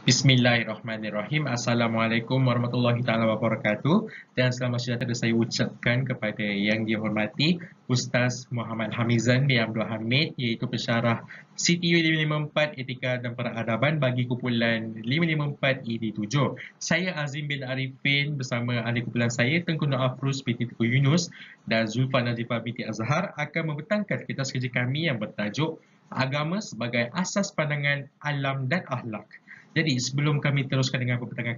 Bismillahirrahmanirrahim. Assalamualaikum warahmatullahi taala wabarakatuh. Dan selamat sejahtera saya ucapkan kepada yang dihormati Ustaz Muhammad Hamizan bin Abdul Hamid, iaitu pensyarah CTU 554 Etika dan Peradaban bagi kumpulan 554 ED7. Saya Azim bin Arifin bersama ahli kumpulan saya Tengku Nur Afrus binti Tengku Yunus dan Zulfa Nazifah binti Azhar akan membentangkan kitab kerja kami yang bertajuk Agama sebagai Asas Pandangan Alam dan Akhlak. Jadi sebelum kami teruskan dengan pembentangan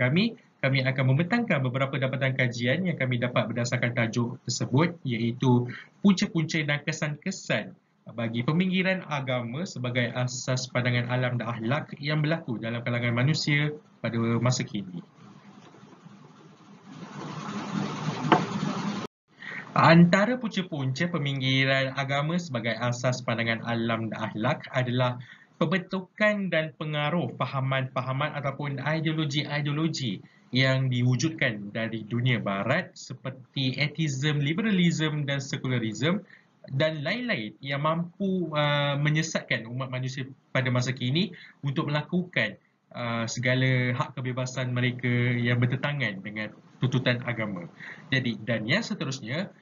kami akan membentangkan beberapa dapatan kajian yang kami dapat berdasarkan tajuk tersebut, iaitu punca-punca dan kesan-kesan bagi peminggiran agama sebagai asas pandangan alam dan akhlak yang berlaku dalam kalangan manusia pada masa kini. Antara punca-punca peminggiran agama sebagai asas pandangan alam dan akhlak adalah pembentukan dan pengaruh fahaman-fahaman ataupun ideologi-ideologi yang diwujudkan dari dunia barat seperti atheism, liberalism dan sekularism dan lain-lain yang mampu menyesatkan umat manusia pada masa kini untuk melakukan segala hak kebebasan mereka yang bertentangan dengan tuntutan agama. Jadi, dan yang seterusnya,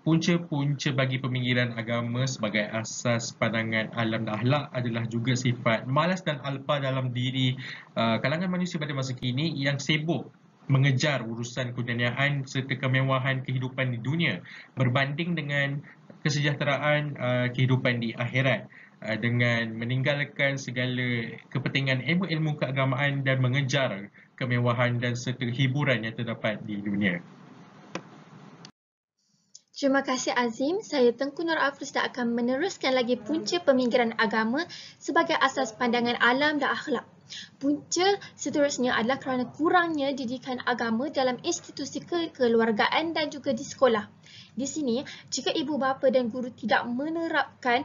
punca-punca bagi peminggiran agama sebagai asas pandangan alam dan akhlak adalah juga sifat malas dan alpa dalam diri kalangan manusia pada masa kini yang sibuk mengejar urusan keduniaan serta kemewahan kehidupan di dunia berbanding dengan kesejahteraan kehidupan di akhirat, dengan meninggalkan segala kepentingan ilmu-ilmu keagamaan dan mengejar kemewahan dan serta hiburan yang terdapat di dunia. Terima kasih Azim. Saya Tengku Nur Afrus akan meneruskan lagi punca peminggiran agama sebagai asas pandangan alam dan akhlak. Punca seterusnya adalah kerana kurangnya didikan agama dalam institusi kekeluargaan dan juga di sekolah. Di sini, jika ibu bapa dan guru tidak menerapkan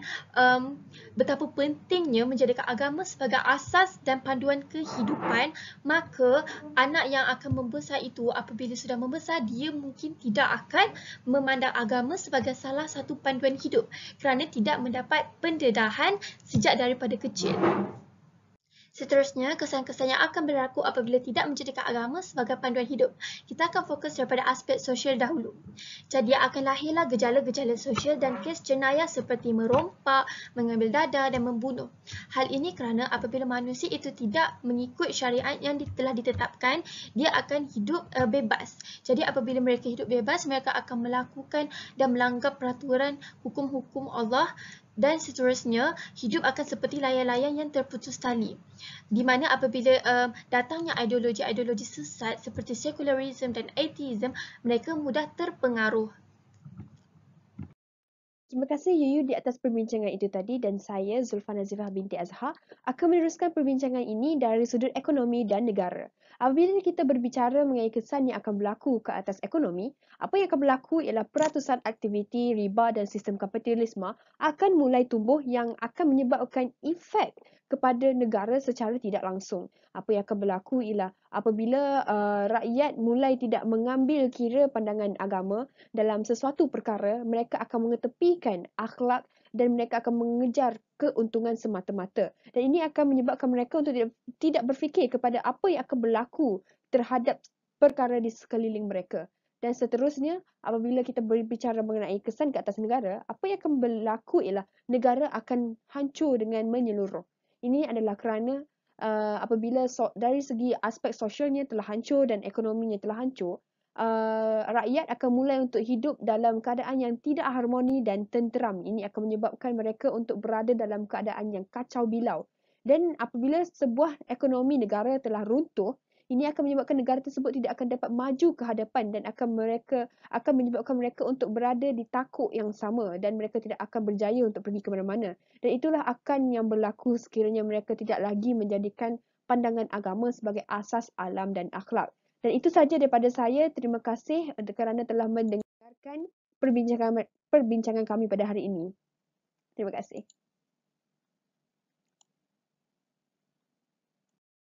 betapa pentingnya menjadikan agama sebagai asas dan panduan kehidupan, maka anak yang akan membesar itu apabila sudah membesar, dia mungkin tidak akan memandang agama sebagai salah satu panduan hidup kerana tidak mendapat pendedahan sejak daripada kecil. Seterusnya, kesan-kesan yang akan berlaku apabila tidak menjadikan agama sebagai panduan hidup. Kita akan fokus daripada aspek sosial dahulu. Jadi, akan lahirlah gejala-gejala sosial dan kes jenayah seperti merompak, mengambil dada dan membunuh. Hal ini kerana apabila manusia itu tidak mengikut syariat yang telah ditetapkan, dia akan hidup bebas. Jadi, apabila mereka hidup bebas, mereka akan melakukan dan melanggar peraturan hukum-hukum Allah. Dan seterusnya, hidup akan seperti layar-layar yang terputus tali. Di mana apabila datangnya ideologi-ideologi sesat seperti secularism dan atheism, mereka mudah terpengaruh. Terima kasih Yuyu di atas perbincangan itu tadi dan saya Zulfa Nazifah binti Azhar akan meneruskan perbincangan ini dari sudut ekonomi dan negara. Apabila kita berbicara mengenai kesan yang akan berlaku ke atas ekonomi, apa yang akan berlaku ialah peratusan aktiviti riba dan sistem kapitalisme akan mulai tumbuh yang akan menyebabkan efek kepada negara secara tidak langsung. Apa yang akan berlaku ialah apabila rakyat mulai tidak mengambil kira pandangan agama dalam sesuatu perkara, mereka akan mengetepikan akhlak dan mereka akan mengejar keuntungan semata-mata. Dan ini akan menyebabkan mereka untuk tidak berfikir kepada apa yang akan berlaku terhadap perkara di sekeliling mereka. Dan seterusnya, apabila kita berbicara mengenai kesan ke atas negara, apa yang akan berlaku ialah negara akan hancur dengan menyeluruh. Ini adalah kerana apabila dari segi aspek sosialnya telah hancur dan ekonominya telah hancur, rakyat akan mulai untuk hidup dalam keadaan yang tidak harmoni dan tenteram. Ini akan menyebabkan mereka untuk berada dalam keadaan yang kacau bilau. Dan apabila sebuah ekonomi negara telah runtuh, ini akan menyebabkan negara tersebut tidak akan dapat maju ke hadapan dan akan menyebabkan mereka untuk berada di takuk yang sama dan mereka tidak akan berjaya untuk pergi ke mana-mana. Dan itulah akan yang berlaku sekiranya mereka tidak lagi menjadikan pandangan agama sebagai asas alam dan akhlak. Dan itu saja daripada saya. Terima kasih kerana telah mendengarkan perbincangan kami pada hari ini. Terima kasih.